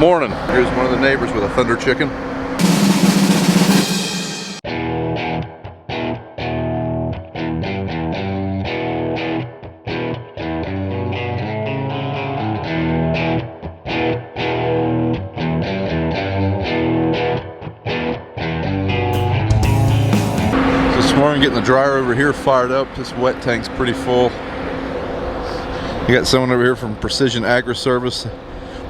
Morning. Here's one of the neighbors with a thunder chicken. This morning, getting the dryer over here fired up. This wet tank's pretty full. You got someone over here from Precision Agri Service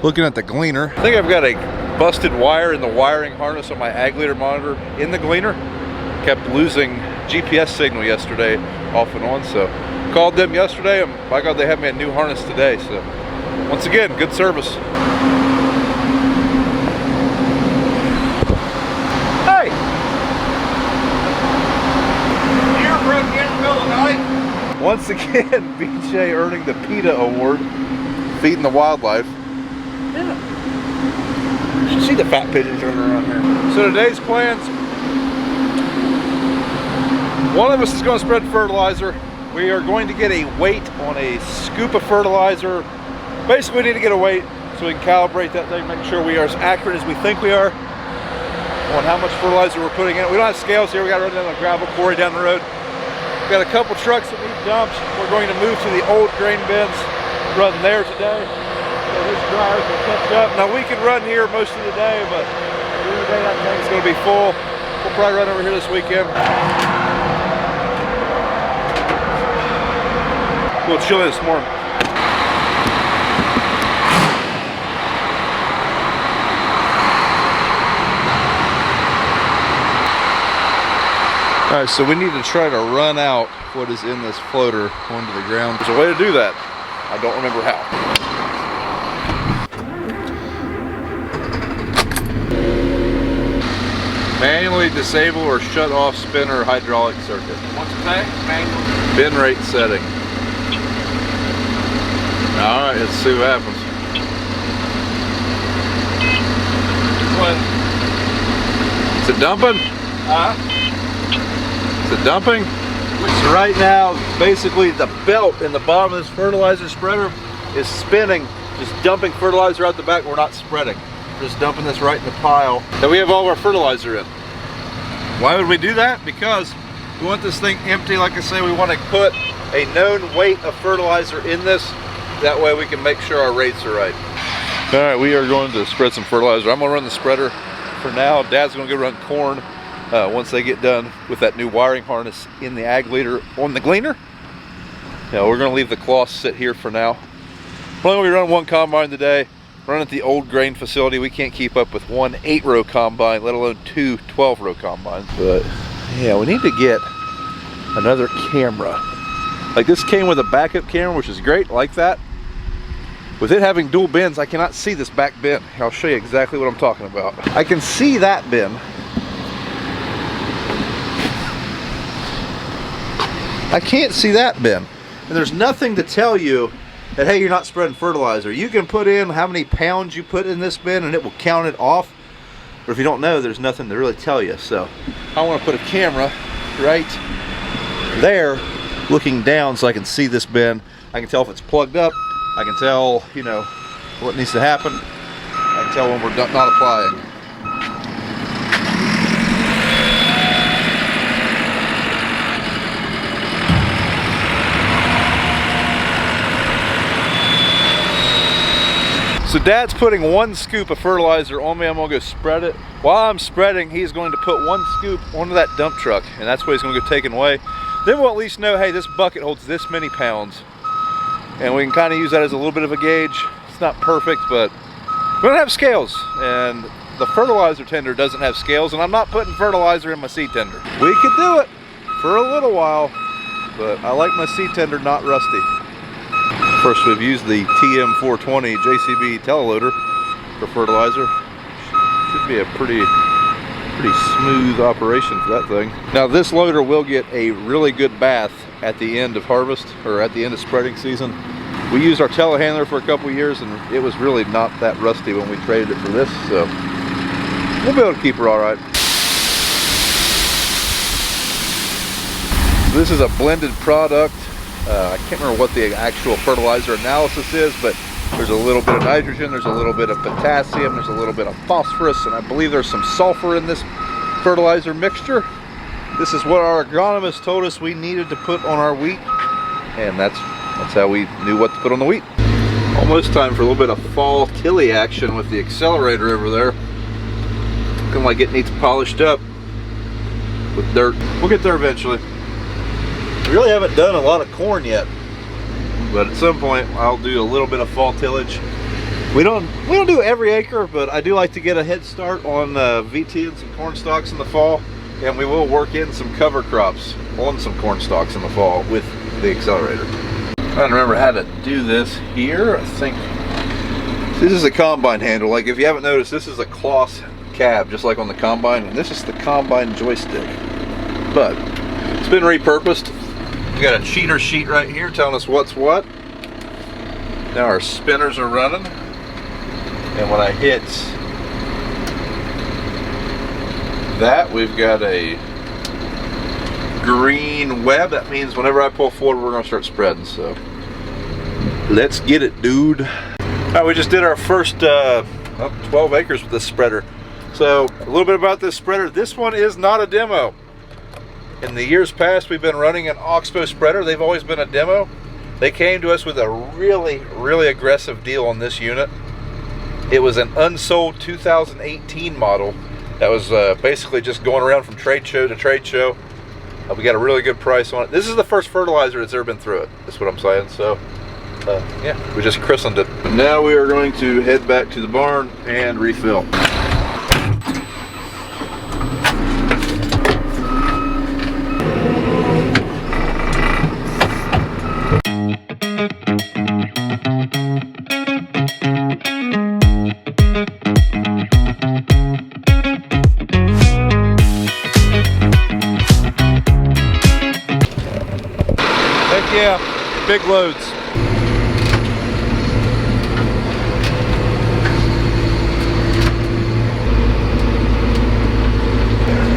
looking at the gleaner. I think I've got a busted wire in the wiring harness on my ag leader monitor in the gleaner. Kept losing GPS signal yesterday off and on, so called them yesterday, and by God, they have me a new harness today. So once again, good service. Hey! You're running in the middle of the night. Once again, BJ earning the PETA award, feeding the wildlife. Yeah. You should see the fat pigeons running around here. So today's plans, one of us is going to spread fertilizer. We are going to get a weight on a scoop of fertilizer. Basically, we need to get a weight so we can calibrate that thing, make sure we are as accurate as we think we are on how much fertilizer we're putting in. We don't have scales here. We got to run down the gravel quarry down the road. We got a couple trucks that need dumped. We're going to move to the old grain bins, run there today. So this dryer's will catch up. Now we can run here most of the day, but at the end of the day that tank's going to be full. We'll probably run over here this weekend. A little chilly this morning. All right, so we need to try to run out what is in this floater onto the ground. There's a way to do that. I don't remember how. Manually disable or shut off spinner hydraulic circuit. What's the name? Manual. Bin rate setting. All right, let's see what happens. Is it dumping? Is it dumping? So right now, basically the belt in the bottom of this fertilizer spreader is spinning, just dumping fertilizer out the back. We're not spreading. We're just dumping this right in the pile that we have all of our fertilizer in. Why would we do that? Because we want this thing empty. Like I say, we want to put a known weight of fertilizer in this. That way we can make sure our rates are right. All right, we are going to spread some fertilizer. I'm gonna run the spreader for now. Dad's gonna go run corn once they get done with that new wiring harness in the ag leader on the gleaner. Yeah, we're gonna leave the cloths sit here for now. We're only gonna run one combine today. Run at the old grain facility. We can't keep up with one 8-row combine, let alone two 12-row combines. But yeah, we need to get another camera. Like this came with a backup camera, which is great, I like that. With it having dual bins, I cannot see this back bin. I'll show you exactly what I'm talking about. I can see that bin. I can't see that bin. And there's nothing to tell you that, hey, you're not spreading fertilizer. You can put in how many pounds you put in this bin and it will count it off. But if you don't know, there's nothing to really tell you. So I want to put a camera right there looking down so I can see this bin. I can tell if it's plugged up. I can tell, you know, what needs to happen. I can tell when we're not applying. So Dad's putting one scoop of fertilizer on me. I'm gonna go spread it. While I'm spreading, he's going to put one scoop onto that dump truck, and that's what he's gonna go taken away. Then we'll at least know, hey, this bucket holds this many pounds. And we can kind of use that as a little bit of a gauge. It's not perfect, but we don't have scales. And the fertilizer tender doesn't have scales, and I'm not putting fertilizer in my seed tender. We could do it for a little while, but I like my seed tender not rusty. First, we've used the TM420 JCB teleloader for fertilizer. Should be a pretty smooth operation for that thing. Now this loader will get a really good bath at the end of harvest, or at the end of spreading season. We used our telehandler for a couple years and it was really not that rusty when we traded it for this, so we'll be able to keep her all right. This is a blended product. I can't remember what the actual fertilizer analysis is, but There's a little bit of nitrogen, there's a little bit of potassium, there's a little bit of phosphorus, and I believe there's some sulfur in this fertilizer mixture. This is what our agronomist told us we needed to put on our wheat, and that's how we knew what to put on the wheat. Almost time for a little bit of fall tilly action with the accelerator over there. Looking like it needs polished up with dirt. We'll get there eventually. We really haven't done a lot of corn yet, but at some point I'll do a little bit of fall tillage. We don't do every acre, but I do like to get a head start on VT and some corn stalks in the fall, and we will work in some cover crops on some corn stalks in the fall with the accelerator. I'm trying to remember how to do this here. I think this is a combine handle. Like if you haven't noticed, this is a cloth cab, just like on the combine, and this is the combine joystick. But it's been repurposed. We got a cheater sheet right here telling us what's what. Now our spinners are running, and when I hit that, we've got a green web. That means whenever I pull forward, we're going to start spreading. So let's get it, dude. All right, we just did our first 12 acres with this spreader. So a little bit about this spreader. This one is not a demo. In the years past, we've been running an Oxbow spreader. They've always been a demo. They came to us with a really aggressive deal on this unit. It was an unsold 2018 model that was basically just going around from trade show to trade show. We got a really good price on it. This is the first fertilizer that's ever been through it. That's what I'm saying. So yeah, we just christened it. But now we are going to head back to the barn and refill. Yeah, big loads.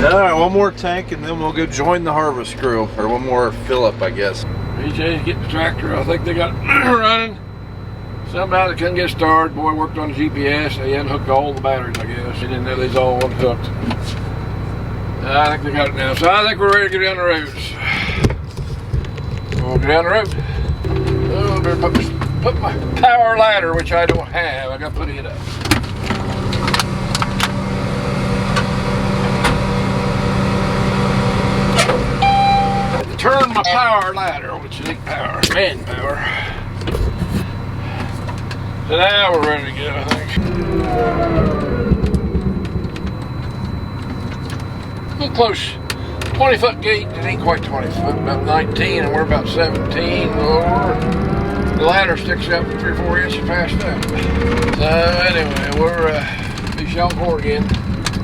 All right, one more tank and then we'll go join the harvest crew, or one more fill up, I guess. BJ's getting the tractor. I think they got it running. Somehow they couldn't get started. Boy worked on the GPS. They unhooked all the batteries, I guess. They didn't know these all unhooked. I think they got it now. So I think we're ready to go down the roads. We'll go down the road. Oh, I better put my power ladder, which I don't have. I gotta put it up. I have to turn my power ladder, which is power, manpower. So now we're ready to go, I think. A little close. 20-foot gate. It ain't quite 20 foot, about 19, and we're about 17 lower. The ladder sticks up 3 or 4 inches past that. So anyway, we're be showing corn again.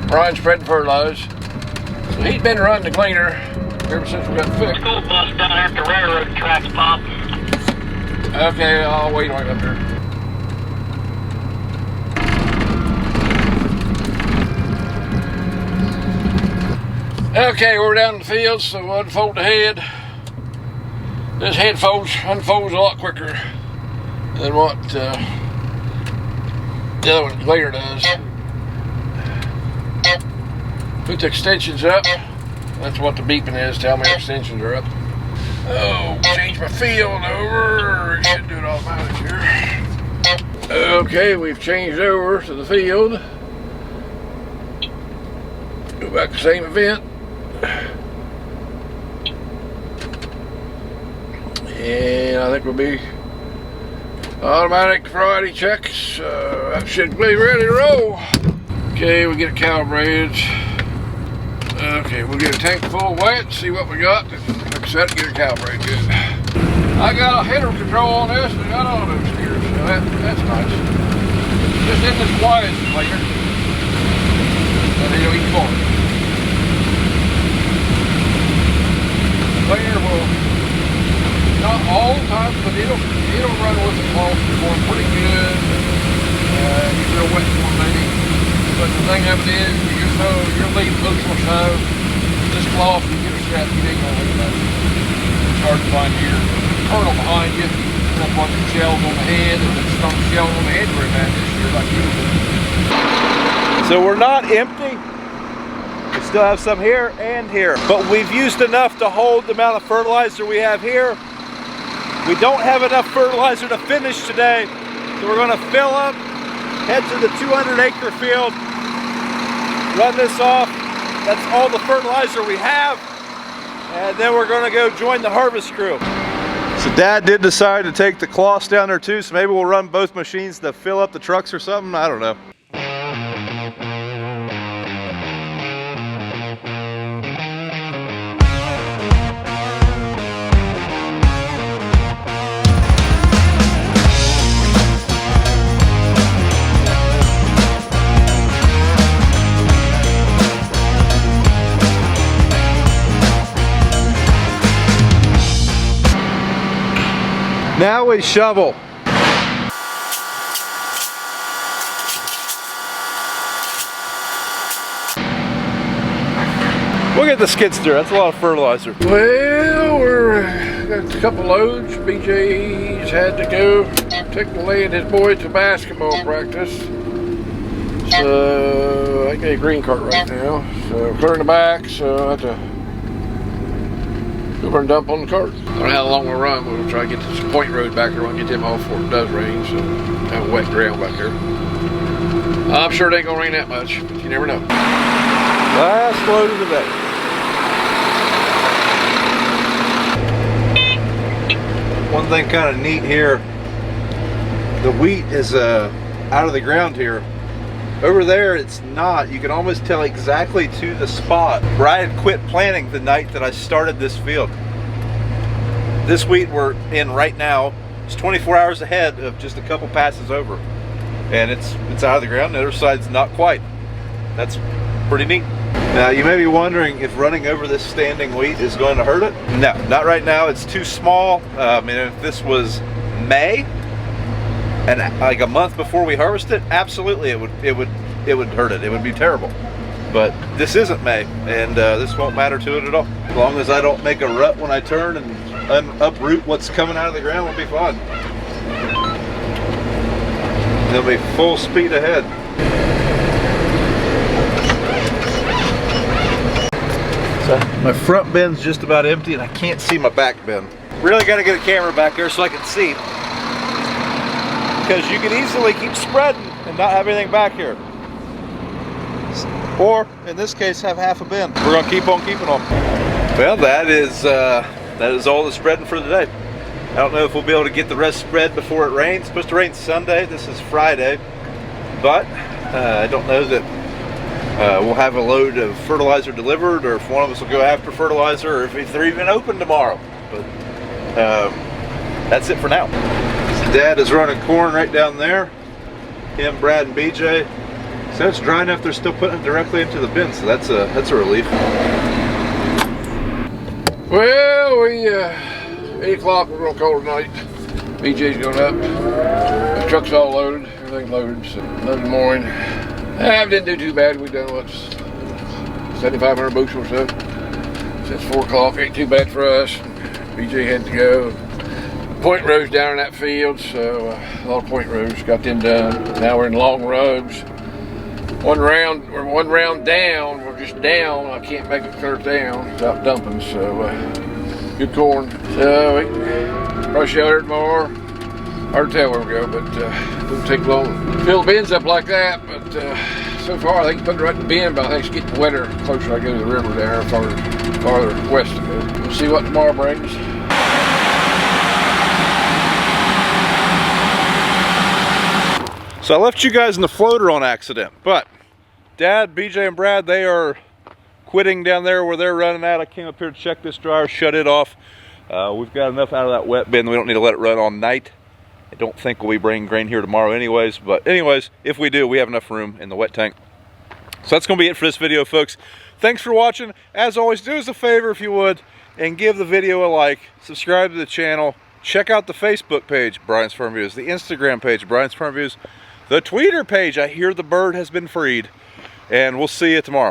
Brian's spreading fertilizer. So he's been running the cleaner ever since we got fixed. School bus down there at the railroad tracks, Pop. Okay, I'll wait right up there. Okay, we're down in the field, so we'll unfold the head. This head unfolds a lot quicker than what the other one later does. Put the extensions up. That's what the beeping is. Tell me extensions are up. Oh, change my field over. It should do it automatic here. Okay, we've changed over to the field. Go back to the same event. And I think we'll be automatic Friday checks. That should be ready to roll. Okay, we get it calibrated. Okay, we'll get a tank full wet, see what we got. Like I said, get it calibrated good. I got a header control on this, and I got auto steers, so that's nice. Just in this quiet later. But it'll eat corn. Cleaner will, not all the time, but it'll run with the cloth going pretty good. You real wet corn maybe. But the thing of it is, you're leaving boots on snow. This cloth, you get a strap, you ain't gonna leave that. It's hard to find your kernel behind you. up a bunch of shells on the head, and then start shelling on the head very bad this year, like usual. So we're not empty. We still have some here and here, but we've used enough to hold the amount of fertilizer we have here. We don't have enough fertilizer to finish today, so we're going to fill up, head to the 200-acre field, run this off. That's all the fertilizer we have, and then we're going to go join the harvest crew. So Dad did decide to take the cloths down there too, so maybe we'll run both machines to fill up the trucks or something. I don't know. Now we shovel. We'll get the skid steer. That's a lot of fertilizer. Well, we're got a couple loads. BJ's had to go take the lay and his boy to basketball practice. So I got a green cart right now. So clearing the back, so I have to go over and dump on the cart. I don't know how long we'll run, but we'll try to get this point road back there. We'll get them off before it does rain, so have a wet ground back there. I'm sure it ain't gonna rain that much, but you never know. Last load of the day. One thing kind of neat here, the wheat is out of the ground here. Over there it's not. You can almost tell exactly to the spot where I had quit planting the night that I started this field. This wheat we're in right now is 24 hours ahead of just a couple passes over, and it's out of the ground. The other side's not quite. That's pretty neat. Now you may be wondering if running over this standing wheat is going to hurt it. No, not right now. It's too small. And if this was May and like a month before we harvest it, absolutely it would hurt it. It would be terrible. But this isn't May, and this won't matter to it at all. As long as I don't make a rut when I turn and uproot what's coming out of the ground, we'll be fine. They'll be full speed ahead. So my front bin's just about empty, and I can't see my back bin. Really got to get a camera back there so I can see, because you could easily keep spreading and not have anything back here. Or, in this case, have half a bin. We're going to keep on keeping on. Well, that is all the spreading for today. I don't know if we'll be able to get the rest spread before it rains. It's supposed to rain Sunday. This is Friday. But I don't know that we'll have a load of fertilizer delivered, or if one of us will go after fertilizer, or if they're even open tomorrow. But that's it for now. Dad is running corn right down there. Him, Brad, and BJ. So it's dry enough they're still putting it directly into the bin, so that's a relief. Well, 8 o'clock we're gonna call tonight. BJ's going up. The truck's all loaded, everything's loaded, so loaded morning. Didn't do too bad. We've done what's 7,500 bushels or so. Since 4 o'clock, ain't too bad for us. BJ had to go. Point rows down in that field, so a lot of point rows, got them done. Now we're in long rows. One round down, we're just down. I can't make it clear down without dumping, so good corn. So we probably shelter tomorrow. Hard to tell where we go, but it doesn't take long. Fill the bins up like that, but so far I think put it right in the bin, but I think it's getting wetter the closer I go to the river there, farther west to go. We'll see what tomorrow brings. So I left you guys in the floater on accident, but Dad, BJ, and Brad, they are quitting down there where they're running at. I came up here to check this dryer, shut it off. We've got enough out of that wet bin. We don't need to let it run all night. I don't think we'll be bringing grain here tomorrow anyways, but anyways, if we do, we have enough room in the wet tank. So that's gonna be it for this video, folks. Thanks for watching. As always, do us a favor if you would, and give the video a like, subscribe to the channel, check out the Facebook page, Brian's Farm Views, the Instagram page, Brian's Farm Views, the Twitter page, I hear the bird has been freed, and we'll see you tomorrow.